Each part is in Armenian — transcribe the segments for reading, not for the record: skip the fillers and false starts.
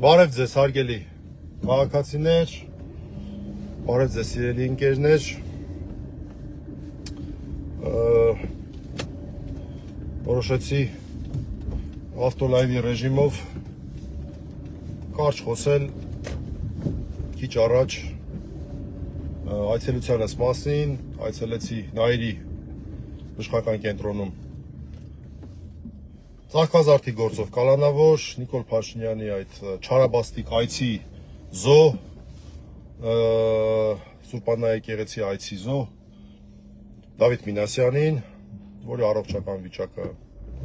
Բարև ձեզ հարգելի քաղաքացիներ, բարև ձեզ սիրելի ընկերներ, որոշեցի ավտոլայվի ռեժիմով կարճ խոսել քիչ առաջ այցելությանս մասին, այցելեցի Նայիրի բժշկական կենտրոնում Ծաղկազարդի գործով կալանավոր Նիկոլ Փաշինյանի այդ չարաբաստիկ այցի զո Սուրբաննա եկեղեցի այցի զո Դավիթ Մինասյանին, որի առողջական վիճակը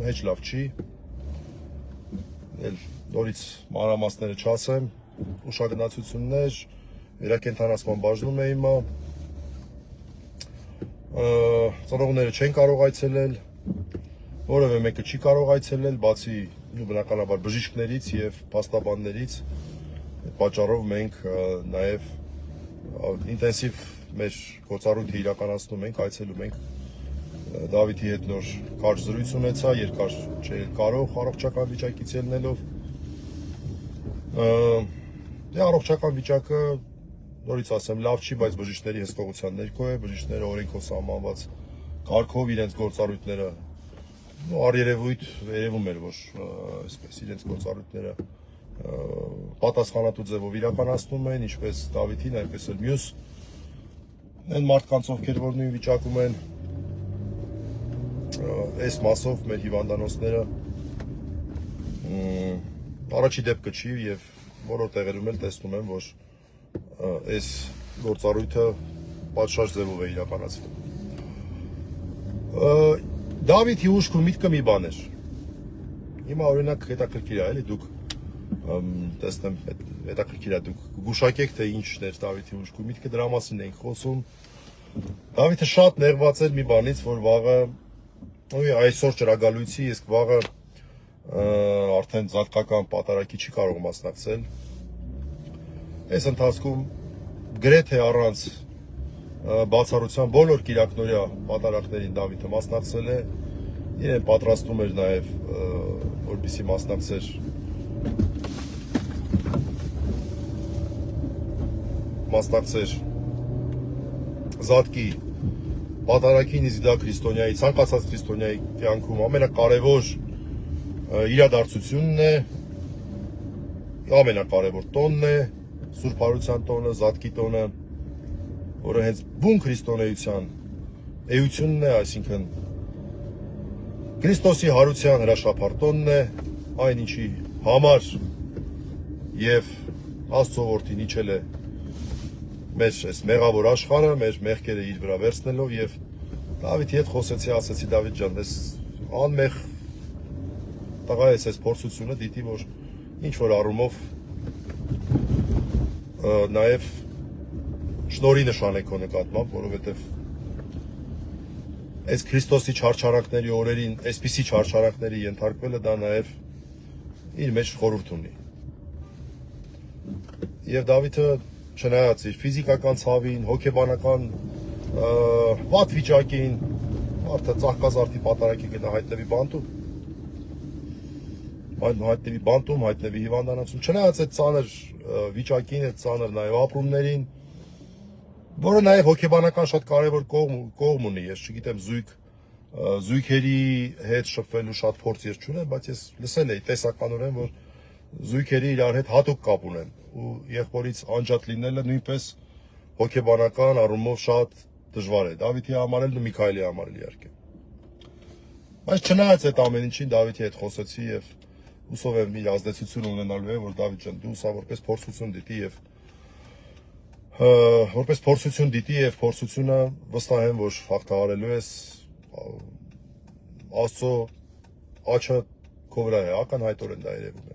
հեչ լավ չի, նորից մանրամասները չասեմ, ուշագնացություններ, վերակենդանացման բաժնում է հիմա, ծնողները չեն կարող այցելել, որևէ մեկը չի կարող այցելել, բացի բնականաբար բժիշկներից եւ փաստաբաններից, այդ պատճառով մենք նաեւ ինտենսիվ մեր գործառույթը իրականացնում ենք, այցելում ենք Դավիթի հետ նոր կարճ զրույց ունեցա, երկար չէր կարող առողջական վիճակից ելնելով, առողջական վիճակը նորից ասեմ լավ չի, բայց բժիշկների հսկողության ներքո է, բժիշկները օրենքով սահմանված կարգով իրենց գործառույթները առերևույթ երևում էր, որ այսպես իրենց գործառույթները պատասխանատու ձևով իրականացնում են, ինչպես Դավիթին, այնպես էլ մյուս այն մարդկանց, ովքեր որ նույն վիճակում են, այս մասով մեր հիվանդանոցները առաջի դեպքը չի եւ բոլոր տեղերում էլ տեսնում եմ, որ այս գործառույթը պատշաճ ձևով է իրականացվում։ Դավիթի ուշք ու միտքը մի բան էր։ Հիմա օրինակ հետաքրքիր է, էլի դուք տեսնեմ հետաքրքիր է դուք գուշակեք թե ինչն էր Դավիթի ուշք ու միտքը, դրա մասին ենք խոսում։ Դավիթը շատ նեղված էր մի բանից, որ վաղը այսօր ճրագալույցի, իսկ վաղը արդեն զատկական պատարագի չի կարող մասնակցել։ Այս ընթացքում գրեթե առանց բացառության բոլոր կիրակնօրյա պատարագներին Դավիթը մասնակցել է, իրեն պատրաստում էր նաև որպեսզի մասնակցեր զատկի պատարագին, իսկ դա քրիստոնյայի, ցանկացած քրիստոնյայի կյանքում ամենակարևոր իրադարձությունն է, ամենակարևոր տոնն է, Սուրբ Հարության տոնը, զատկի տոնը, որը հենց բուն քրիստոնեության էությունն է, այսինքն Քրիստոսի հարության հրաշափարտոնն է, այն ինչի համար եւ Աստծո որդին իջել է մեր այս մեղավոր աշխարհը, մեր մեղքերը իր վրա վերցնելով եւ Դավիթի հետ խոսեցի, ասեցի Դավիթ ջան, ես անմեղ տղա ես այս փորձությունը դիտի, որ ինչ որ առումով նաեւ շնորհի նշան է քո նկատմամբ, որովհետեւ այս Քրիստոսի չարչարանքների օրերին, այսպիսի չարչարանքների ենթարկվելը դա նաեւ իր մեջ խորհուրդ ունի։ Եվ Դավիթը չնայած իր ֆիզիկական ցավին, հոգեբանական վատ վիճակին, մարդը Ծաղկազարդի պատարագի գնա հայտնվի բանտում, հայտնվի հիվանդանոցում, չնայած այդ ծանր վիճակին, այդ ծանր նաեւ ապրումներին, որը նաեւ հոգեբանական շատ կարևոր կողմ ունի, ես չգիտեմ զույգերի հետ շփվելու շատ փորձ ես չունեմ, բայց ես լսել էի տեսականորեն, որ զույգերի իրար հետ հատուկ կապ ունեն ու եղբորից անջատ լինելը նույնպես հոգեբանական առումով շատ դժվար է։ Դավիթի համար էլ Միքայելի համար էլ իհարկե։ Բայց չնայած այդ ամեն ինչին Դավիթի հետ խոսեցի եւ հուսով եմ իր ազդեցություն ունենալու է, որ Դավիթ ջան դու սա որպես փորձություն դիտի եւ փորձությունը վստահ եմ, որ հաղթահարելու ես, Աստծո աչքը քո վրա է, ակնհայտորեն դա երևում է։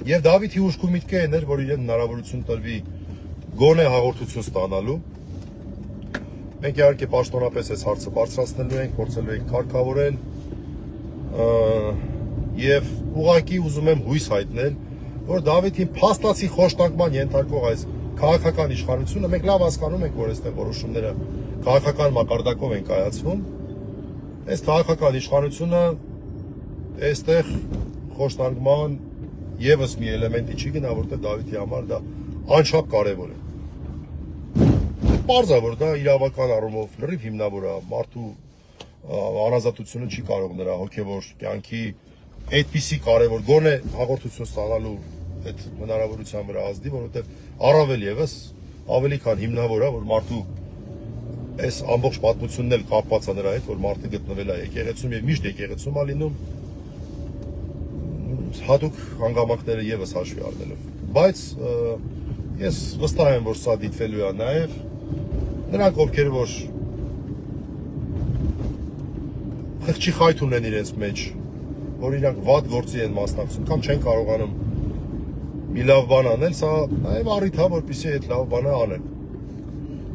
Եվ Դավիթի ուշք ու միտքը այն էր, որ իրեն հնարավորություն տրվի գոնե հաղորդություն ստանալու։ Մենք իհարկե պաշտոնապես այս հարցը բարձրացնելու ենք, փորձելու ենք կարգավորել եւ ուղղակի ուզում եմ հույս հայտնել, որ Դավիթին փաստացի խոշտանկման ենթարկող այս քաղաքական իշխանությունը, մենք լավ հասկանում ենք, որ այստեղ որոշումները քաղաքական մակարդակով են կայացվում, այս քաղաքական իշխանությունը այստեղ խոշտանգման եւս մի էլեմենտի չի գնա, որտեղ Դավիթի համար դա անչափ կարևոր է։ Պարզ է, որ դա իրավական առումով լրիվ հիմնավոր է, մարդու անազատությունը չի կարող նրա հոգևոր կյանքի այդպիսի կարևոր գոնե հաղորդություն ստանալու այդ հնարավորության վրա ազդի, որովհետև առավել եւս ավելի քան հիմնավոր է, որ մարդու այս ամբողջ պատմությունն էլ կապված է նրա հետ, որ մարդը գտնվել է եկեղեցում եւ միշտ եկեղեցում է լինում հատուկ հանգամանքները եւս հաշվի առնելով։ Բայց ես վստահ եմ, որ սա դիտվելու է նաեւ նրանք, ովքեր որ խղճի խայթ ունեն իրենց մեջ, որ իրանք վատ գործի են մասնակցում կամ չեն կարողանում մի լավ բան անել, սա նաեւ առիթ է, որպեսզի այդ լավ բանը անեն։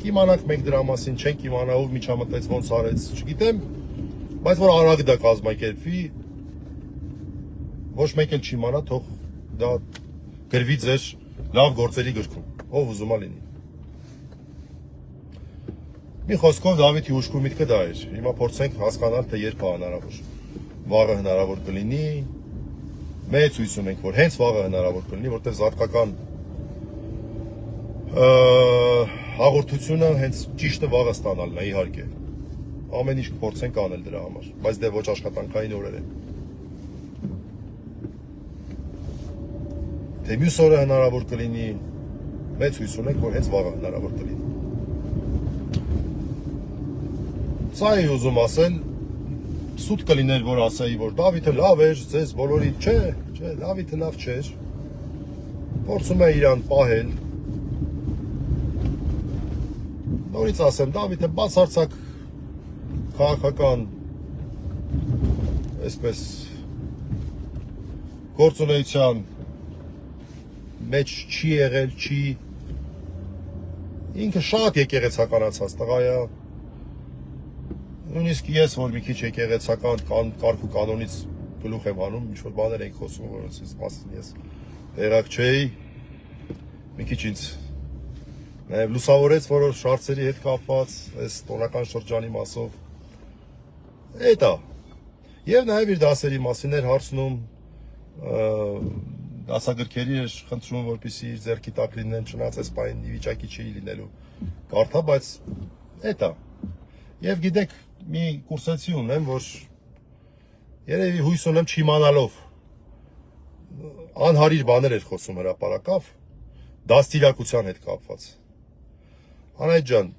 Կիմանանք մենք դրա մասին, չենք իմանա ով միջամտեց, ոնց արեց, չգիտեմ, բայց որ արագ դա կազմակերպվի, ոչ մեկ էլ չիմանա, թող դա գրվի ձեր լավ գործերի գրքում, ով ուզում է լինի։ Մի խոսքով Դավիթի ուշքու միտքը դա էր։ Հիմա փորձենք հասկանալ, թե երբ է հնարավոր։ Վաղը հնարավոր կլինի։ Մեծ հույս ունենք, որ հենց վաղը հնարավոր կլինի, որտեղ զարգական հաղորդությունը հենց ճիշտը վաղը ստանալն է, իհարկե։ Ամեն ինչ փորձենք անել դրա համար, բայց դե ոչ աշխատանքային օրեր են։ Թե մյուս օրը հնարավոր կլինի, մեծ հույս ունենք, որ հենց վաղը հնարավոր կլինի։ Սա է ուզում ասել, սուտ կլիներ, որ ասեի, որ Դավիթը լավ էր, ձեզ բոլորիդ, չէ, Դավիթը լավ չէր, փորձում է իրան պահել, նորից ասեմ, Դավիթը բացարձակ քաղաքական, այսպես, գործունեության մեջ չի եղել, ինքը շատ եկեղեցականացած տղա է, նույնիսկ ես, որ մի քիչ եկեղեցական կարգ ու կանոնից գլուխ եմ անում, ինչ-որ բաներ ենք խոսում, որոնցից մասին ես տեղակ չէի, մի քիչ ինձ նաև լուսավորեց որոշ հարցերի հետ կապված, այս տոնական շրջանի մասով, էդ է, և նաև իր դասերի մասին էր հարցնում, դասագրքերի էր խնդրում, որպեսզի իր ձեռքի տակ լինեն, չնայած այս պահին ի վիճակի չի լինելու կարդա, բայց էդ է, և գիտեք, մի կուրսեցի ունեմ, որ երևի հույս ունեմ չիմանալով անհարիր բաներ էր խոսում հրապարակավ, դաստիարակության հետ կապված։ Անայդ ջան,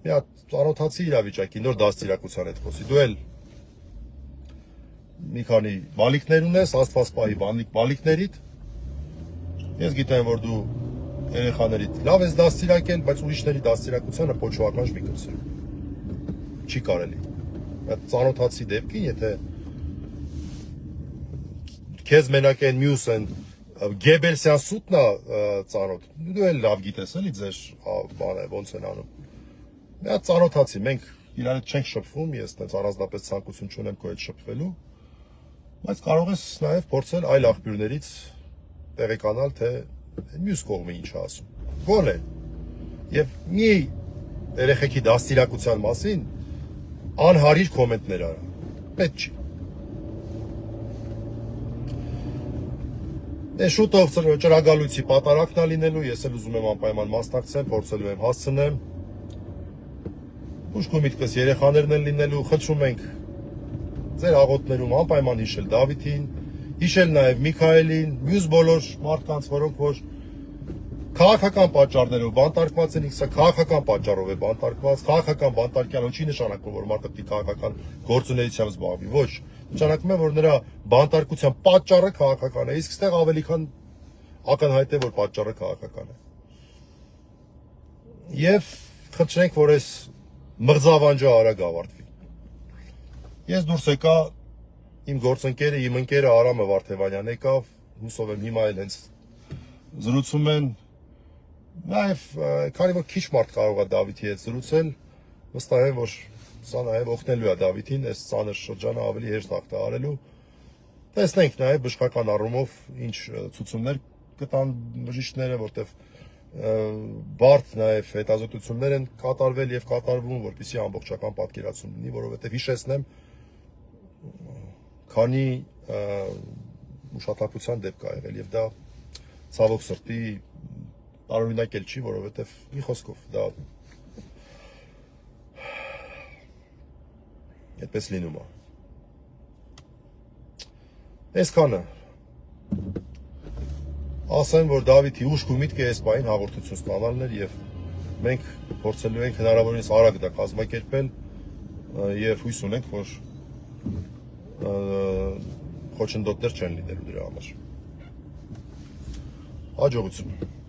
մի հատ ծանոթացի իրավիճակի, նոր դաստիարակության հետ խոսի, դու էլ մի քանի բալիկներ ունես, Աստված պահի բալիկներիդ, ես գիտեմ, որ դու երեխաներիդ լավ ես դաստիարակել, բայց ուրիշների դաստիարակությանը պոչվական մի կրսել։ Չի կարելի։ Ծանոթացի դեպքին, եթե քեզ մենակ են մյուս են Գեբելսյան սուտնա ծանոթ, դու էլ լավ գիտես էլի ձեր բանը ոնց են անում։ Մի հատ ծանոթացի, մենք իրար հետ չենք շփվում, ես այդպես առանձնապես ցանկություն չունեմ քո հետ շփվելու, բայց կարող ես նաև փորձել այլ աղբյուրներից տեղեկանալ, թե մյուս կողմը ինչ է ասում։ Գոնե։ Եվ մի երեխեքի դաստիարակության մասին անհարիր կոմենտներ արա, պետք չի։ Շուտով ճրագալույցի պատարակն է լինելու, ես էլ ուզում եմ անպայման մասնակցեմ, փորձելու եմ հասցնեմ։ Ուշքու միտքս երեխաներն են լինելու, խնդրում ենք ձեր աղոթներում անպայման հիշել Դավիթին, հիշել նաև Միքայելին, մյուս բոլոր մարդկանց, որոնք որ քաղաքական պատճառներով բանտարկված են, սա քաղաքական պատճառով է բանտարկված, քաղաքական բանտարկյալը չի նշանակում, որ մարդը պիտի քաղաքական գործունեությամբ զբաղվի, ոչ, նշանակում է, որ նրա բանտարկության պատճառը քաղաքական է, իսկ այստեղ ավելի քան ակնհայտ է, որ պատճառը քաղաքական է։ Եվ խնդրենք, որ այս մղձավանջը արագ ավարտվի։ Ես դուրս եկա, իմ գործընկերը, իմ ընկերը Արամը Վարդևանյան եկավ, հուսով եմ հիմա էլ հենց զրուցում են, նաև քանի որ քիչ մարդ կարող է Դավիթի հետ զրուցել, վստահ եմ, որ սա նաև օգնելու է Դավիթին, այս ծանր շրջանը ավելի հեշտ աղթահարելու։ Տեսնենք նաև բժշկական առումով ինչ ցուցումներ կտան բժիշկները, որտեղ բարդ նաև հետազոտություններ են կատարվել եւ կատարվում, որպեսզի ամբողջական պատկերացում լինի, որովհետեւ հիշեցնեմ, քանի ուշաթափության դեպք ա եղել եւ դա ցավոք սրտի տարօրինակ էլ չի, որովհետեւ մի խոսքով դա այդպես լինում է։ Այսքանը ասեմ, որ Դավիթի ուշք ու միտքը այս պահին հաղորդություն ստանալն էր եւ մենք փորձելու ենք հնարավորինս արագ դա կազմակերպել եւ հույս ունենք, որ խոչընդոտներ չեն լինելու դրա համար։ Հաջողություն։